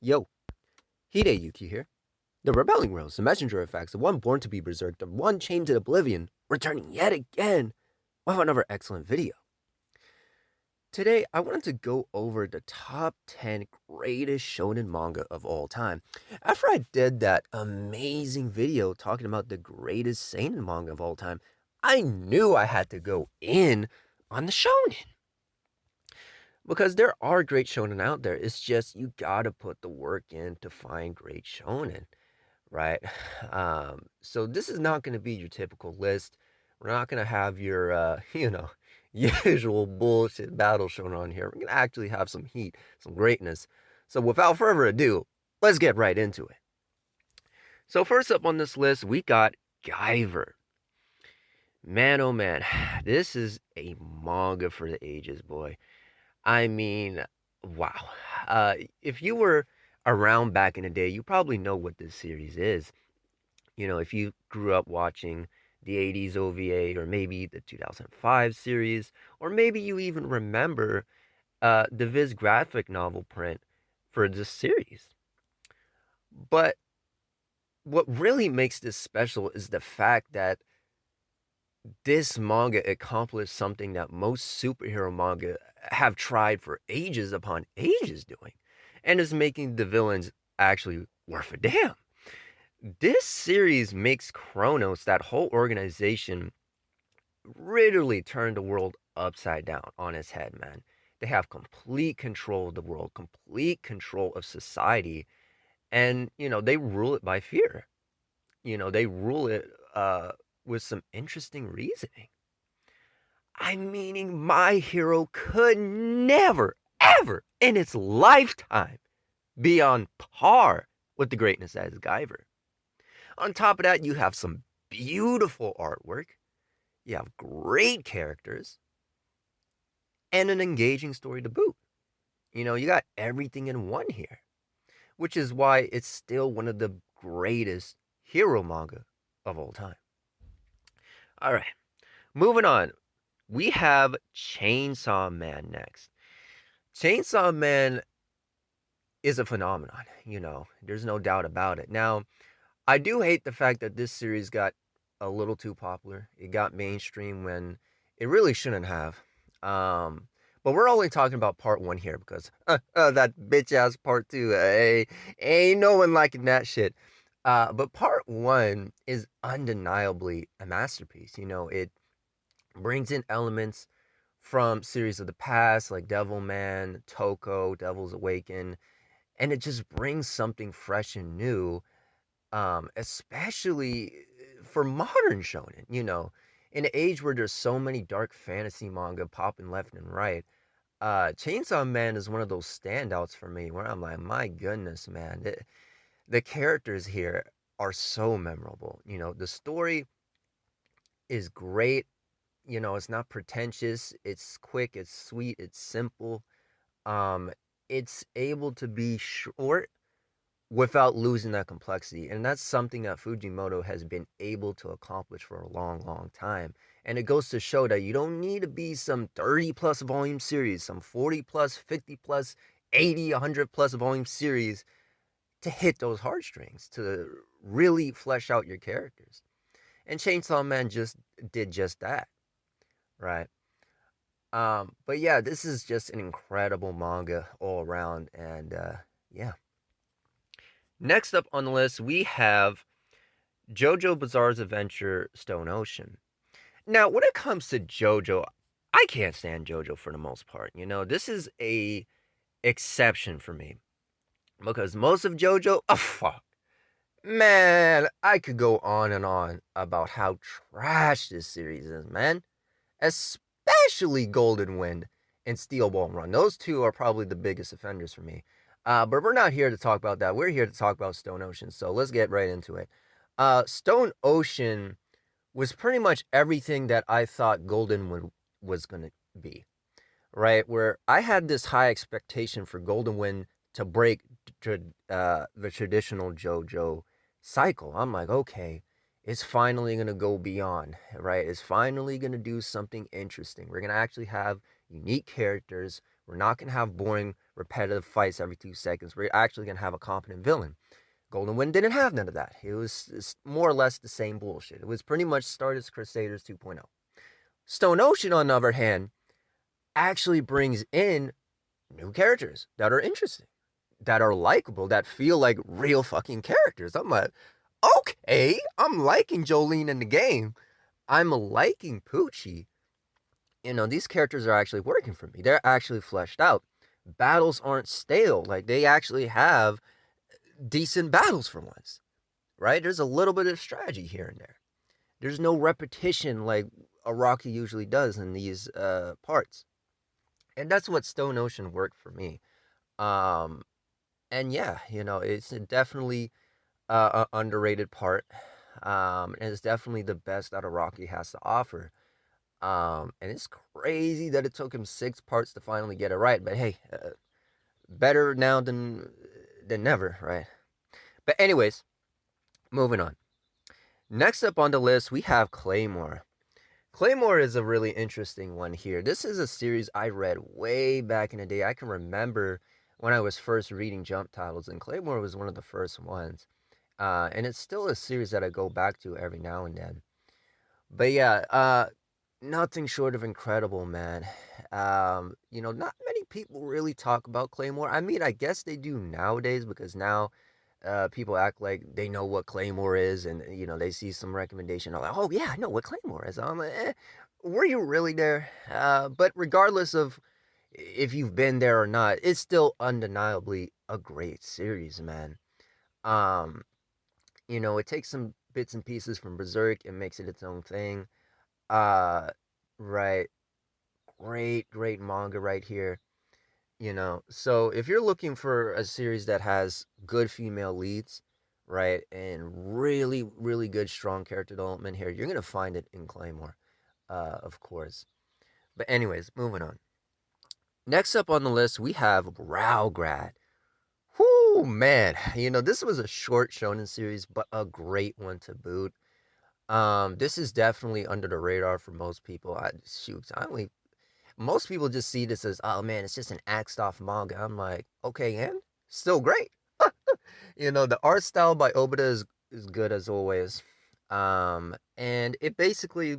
Yo, Hide Yuki here. The rebelling rose, the messenger effects, the one born to be berserk, the one chained to oblivion, returning yet again with another excellent video. Today, I wanted to go over the top 10 greatest shonen manga of all time. After I did that amazing video talking about the greatest seinen manga of all time, I knew I had to go in on the shonen. Because there are great shonen out there. It's just you gotta put the work in to find great shonen, right? So this is not gonna be your typical list. We're not gonna have your, usual bullshit battle shonen on here. We're gonna actually have some heat, some greatness. So without further ado, let's get right into it. So first up on this list, we got Guyver. Man, oh man, this is a manga for the ages, boy. I mean, wow. If you were around back in the day, you probably know what this series is. If you grew up watching the 80s OVA or maybe the 2005 series, or maybe you even remember the Viz graphic novel print for this series. But what really makes this special is the fact that this manga accomplished something that most superhero manga have tried for ages upon ages doing, and is making the villains actually worth a damn. This series makes Kronos, that whole organization, literally turn the world upside down on its head, man. They have complete control of the world, complete control of society, and they rule it by fear. They rule it with some interesting reasoning. I'm meaning my hero could never, ever in its lifetime be on par with the greatness that is Guyver. On top of that, you have some beautiful artwork, you have great characters, and an engaging story to boot. You got everything in one here, which is why it's still one of the greatest hero manga of all time. All right, moving on. We have Chainsaw Man next. Chainsaw Man is a phenomenon, there's no doubt about it. Now, I do hate the fact that this series got a little too popular. It got mainstream when it really shouldn't have. But we're only talking about part one here because that bitch ass part two, ain't no one liking that shit. But part one is undeniably a masterpiece. It brings in elements from series of the past like Devilman, Toko, Devil's Awaken, and it just brings something fresh and new, especially for modern shonen. In an age where there's so many dark fantasy manga popping left and right, Chainsaw Man is one of those standouts for me where I'm like, my goodness, man, the characters here are so memorable. The story is great. It's not pretentious. It's quick. It's sweet. It's simple. Um, it's able to be short without losing that complexity. And that's something that Fujimoto has been able to accomplish for a long, long time. And it goes to show that you don't need to be some 30 plus volume series, some 40 plus, 50 plus, 80, 100 plus volume series to hit those heartstrings, to really flesh out your characters. And Chainsaw Man just did just that, right? But yeah, this is just an incredible manga all around, and yeah. Next up on the list, we have JoJo Bizarre's Adventure Stone Ocean. Now, when it comes to JoJo, I can't stand JoJo for the most part. This is a exception for me because most of JoJo, oh fuck, man, I could go on and on about how trash this series is, man. Especially Golden Wind and Steel Ball Run. Those two are probably the biggest offenders for me. But we're not here to talk about that. We're here to talk about Stone Ocean. So let's get right into it. Stone Ocean was pretty much everything that I thought Golden Wind was going to be, right? Where I had this high expectation for Golden Wind to break the traditional JoJo cycle. I'm like, okay, it's finally going to go beyond, right? It's finally going to do something interesting. We're going to actually have unique characters. We're not going to have boring, repetitive fights every 2 seconds. We're actually going to have a competent villain. Golden Wind didn't have none of that. It was more or less the same bullshit. It was pretty much Stardust Crusaders 2.0. Stone Ocean, on the other hand, actually brings in new characters that are interesting, that are likable, that feel like real fucking characters. I'm like, okay, I'm liking Jolene in the game. I'm liking Poochie. These characters are actually working for me. They're actually fleshed out. Battles aren't stale. Like, they actually have decent battles for once, right? There's a little bit of strategy here and there. There's no repetition like Araki usually does in these parts. And that's what Stone Ocean worked for me. Um, and yeah, it's definitely an underrated part. And it's definitely the best that Araki has to offer. And it's crazy that it took him 6 parts to finally get it right. But hey, better now than never, right? But anyways, moving on. Next up on the list, we have Claymore. Claymore is a really interesting one here. This is a series I read way back in the day. I can remember when I was first reading Jump titles, and Claymore was one of the first ones. And it's still a series that I go back to every now and then. But yeah, nothing short of incredible, man. Not many people really talk about Claymore. I mean, I guess they do nowadays because now people act like they know what Claymore is, and they see some recommendation. I'm like, oh yeah, I know what Claymore is. I'm like, were you really there? But regardless of if you've been there or not, it's still undeniably a great series, man. Um, it takes some bits and pieces from Berserk and makes it its own thing. Uh, right, great manga right here. So if you're looking for a series that has good female leads, right, and really good strong character development here, you're gonna find it in Claymore, of course. But anyways, moving on. Next up on the list, we have Rowgrad. Whoo, man, this was a short shonen series, but a great one to boot. This is definitely under the radar for most people. Most people just see this as, oh man, it's just an axed off manga. I'm like, okay, and still great. The art style by Obita is good as always. And it basically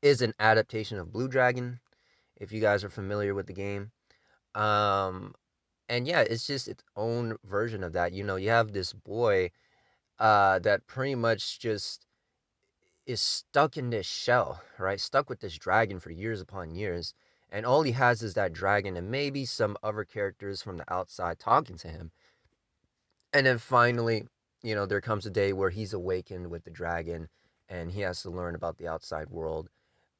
is an adaptation of Blue Dragon, if you guys are familiar with the game. Um, and yeah, it's just its own version of that. You have this boy that pretty much just is stuck in this shell, right? Stuck with this dragon for years upon years. And all he has is that dragon and maybe some other characters from the outside talking to him. And then finally, there comes a day where he's awakened with the dragon and he has to learn about the outside world,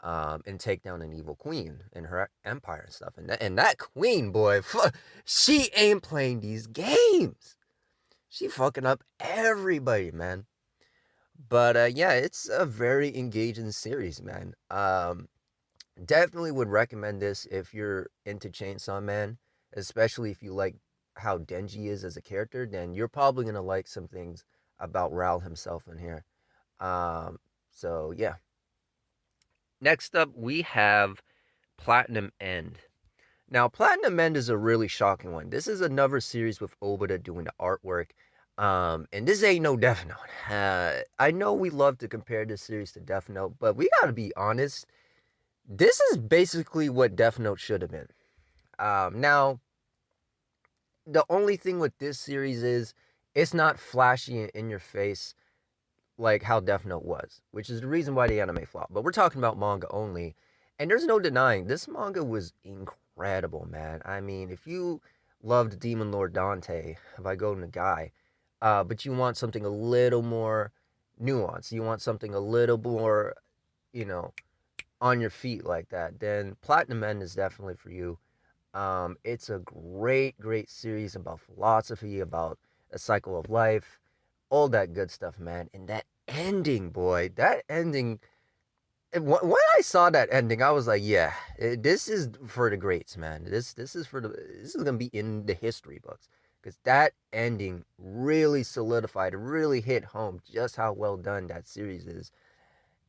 and take down an evil queen and her empire and stuff. And that queen, boy, she ain't playing these games. She fucking up everybody, man. But yeah, it's a very engaging series, man. Definitely would recommend this if you're into Chainsaw Man, especially if you like how Denji is as a character. Then you're probably gonna like some things about Raul himself in here. Um, so yeah. Next up, we have Platinum End. Now, Platinum End is a really shocking one. This is another series with Obita doing the artwork. And this ain't no Death Note. I know we love to compare this series to Death Note, but we gotta be honest. This is basically what Death Note should have been. Now, the only thing with this series is it's not flashy in your face like how Death Note was, which is the reason why the anime flopped. But we're talking about manga only, and there's no denying this manga was incredible, man. I mean, if you loved Demon Lord Dante by Go Nagai, but you want something a little more nuanced, you want something a little more, you know, on your feet like that, then Platinum End is definitely for you. It's a great series about philosophy, about a cycle of life, all that good stuff, man. And that ending, boy, that ending. When I saw that ending, I was like, yeah, this is for the greats, man. This is gonna be in the history books because that ending really solidified, really hit home just how well done that series is.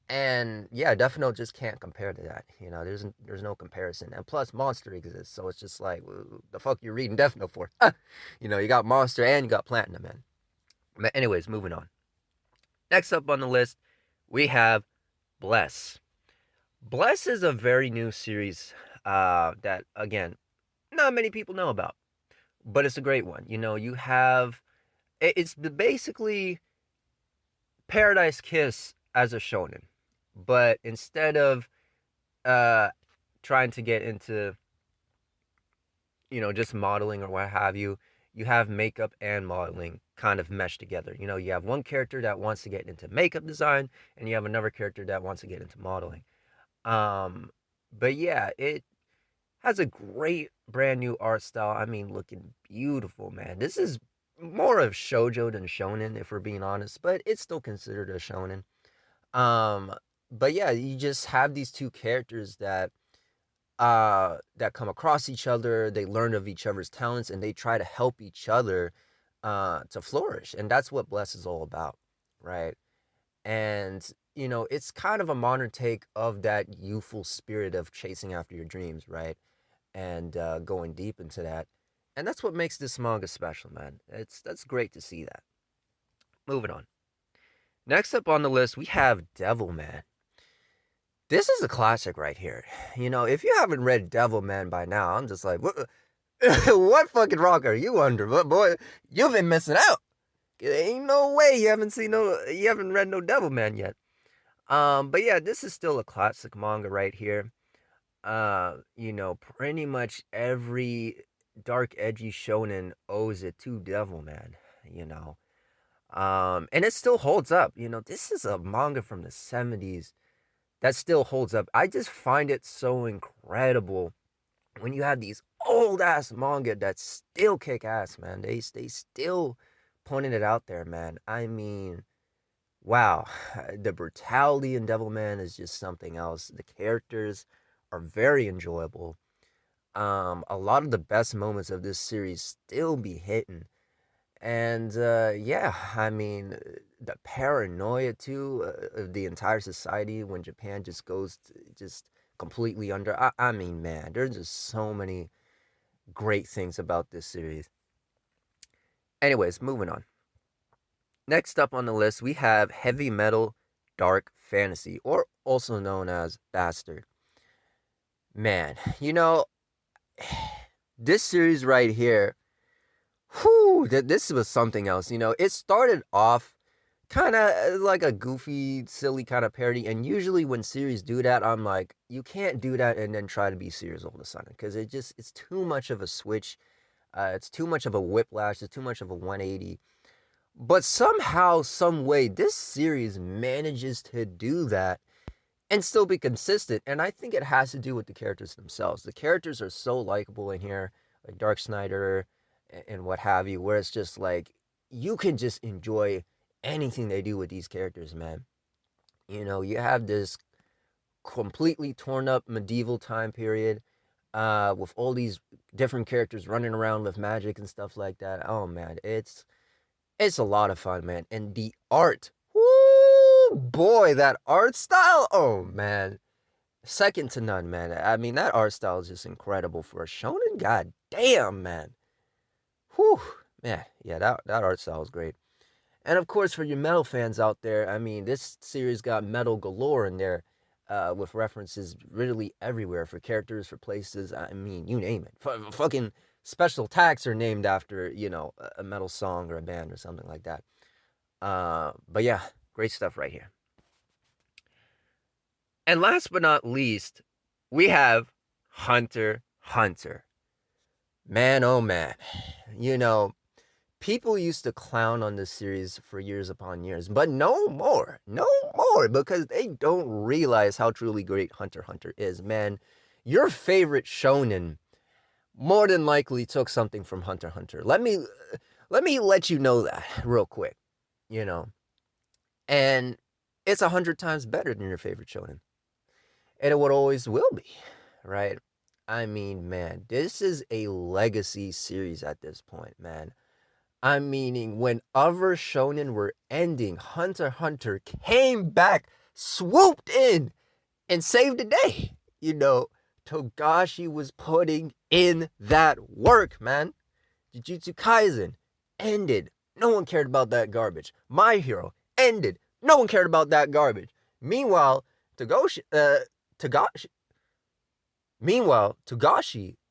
And yeah, Death Note just can't compare to that. You know, there's no comparison. And plus, Monster exists, so it's just like, the fuck you reading Death Note for? You know, you got Monster and you got Platinum, man. But anyways, moving on. Next up on the list, we have Bless. Bless is a very new series that, again, not many people know about, but it's a great one. You know, you have it's basically Paradise Kiss as a shonen, but instead of uh trying to get into, you know, just modeling or what have you, you have makeup and modeling kind of meshed together. You know, you have one character that wants to get into makeup design, and you have another character that wants to get into modeling. Um, but yeah, it has a great brand new art style. I mean, looking beautiful, man. This is more of shojo than shonen, if we're being honest, but it's still considered a shonen. Um, but yeah, you just have these two characters that come across each other, they learn of each other's talents, and they try to help each other to flourish. And that's what Bless is all about, right? And you know, it's kind of a modern take of that youthful spirit of chasing after your dreams, right? And going deep into that. And that's what makes this manga special, man. That's great to see that. Moving on. Next up on the list, we have Devilman. This is a classic right here. You know, if you haven't read Devilman by now, I'm just like, what, what fucking rock are you under? But boy, you've been missing out. Ain't no way you haven't read no Devilman yet. But yeah, this is still a classic manga right here. You know, pretty much every dark, edgy shonen owes it to Devilman. You know, and it still holds up. You know, this is a manga from the 70s that still holds up. I just find it so incredible when you have these old ass manga that still kick ass, man. They still pointing it out there, man. I mean, wow, the brutality in Devilman is just something else. The characters are very enjoyable. A lot of the best moments of this series still be hitting. And yeah, I mean, the paranoia too of the entire society when Japan just goes just completely under. I mean, man, there's just so many great things about this series. Anyways, moving on. Next up on the list, we have Heavy Metal Dark Fantasy, or also known as Bastard. Man, you know, this series right here, whew, this was something else. You know, it started off kind of like a goofy, silly kind of parody. And usually when series do that, I'm like, you can't do that and then try to be serious all of a sudden because it's too much of a switch. It's too much of a whiplash. It's too much of a 180. But somehow, some way, this series manages to do that and still be consistent. And I think it has to do with the characters themselves. The characters are so likable in here, like Dark Snyder and what have you, where it's just like you can just enjoy anything they do with these characters, man. You know, you have this completely torn up medieval time period with all these different characters running around with magic and stuff like that. Oh man, it's a lot of fun, man. And the art, whoo, boy, that art style, oh man, second to none, man. I mean, that art style is just incredible for a shonen. God damn, man. Whew, man, yeah, that art style is great. And of course, for your metal fans out there, I mean, this series got metal galore in there, with references really everywhere for characters, for places. I mean, you name it. Fucking special attacks are named after, you know, a metal song or a band or something like that. But yeah, great stuff right here. And last but not least, we have Hunter Hunter. Man, oh man. You know, people used to clown on this series for years upon years, but no more. No more, because they don't realize how truly great Hunter Hunter is, man. Your favorite shonen more than likely took something from Hunter Hunter. Let me let you know that real quick, you know. And it's 100 times better than your favorite shonen. And it would always will be, right? I mean, man, this is a legacy series at this point, man. I'm meaning when other shonen were ending, Hunter x Hunter came back swooped in and saved the day. Togashi was putting in that work, man. Jujutsu Kaisen ended. No one cared about that garbage. My Hero ended. No one cared about that garbage. Meanwhile, Togashi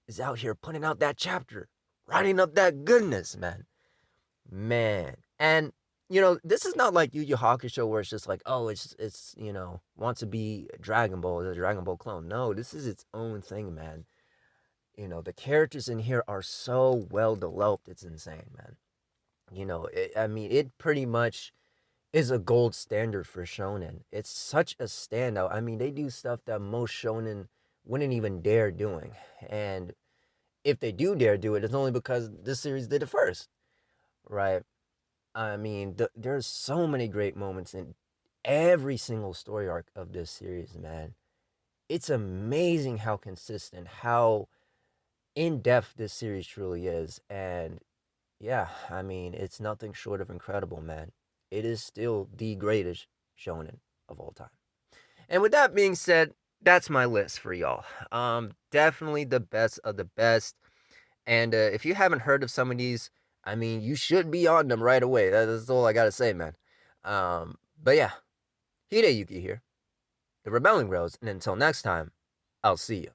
is out here putting out that chapter, writing up that goodness, man. And this is not like Yu Yu Hakusho where it's just like, oh, it's wants to be Dragon Ball, the Dragon Ball clone. No, this is its own thing, man. The characters in here are so well developed. It's insane, man. It pretty much is a gold standard for shonen. It's such a standout. I mean, they do stuff that most shonen wouldn't even dare doing. And if they do dare do it, it's only because this series did it first, right? I mean, there's so many great moments in every single story arc of this series, man. It's amazing how consistent, how in-depth this series truly is. And yeah, I mean, it's nothing short of incredible, man. It is still the greatest shonen of all time. And with that being said, that's my list for y'all. Definitely the best of the best. And if you haven't heard of some of these, I mean, you should be on them right away. That's all I gotta say, man. But yeah, Yuki here, the Rebelling Rose, and until next time, I'll see you.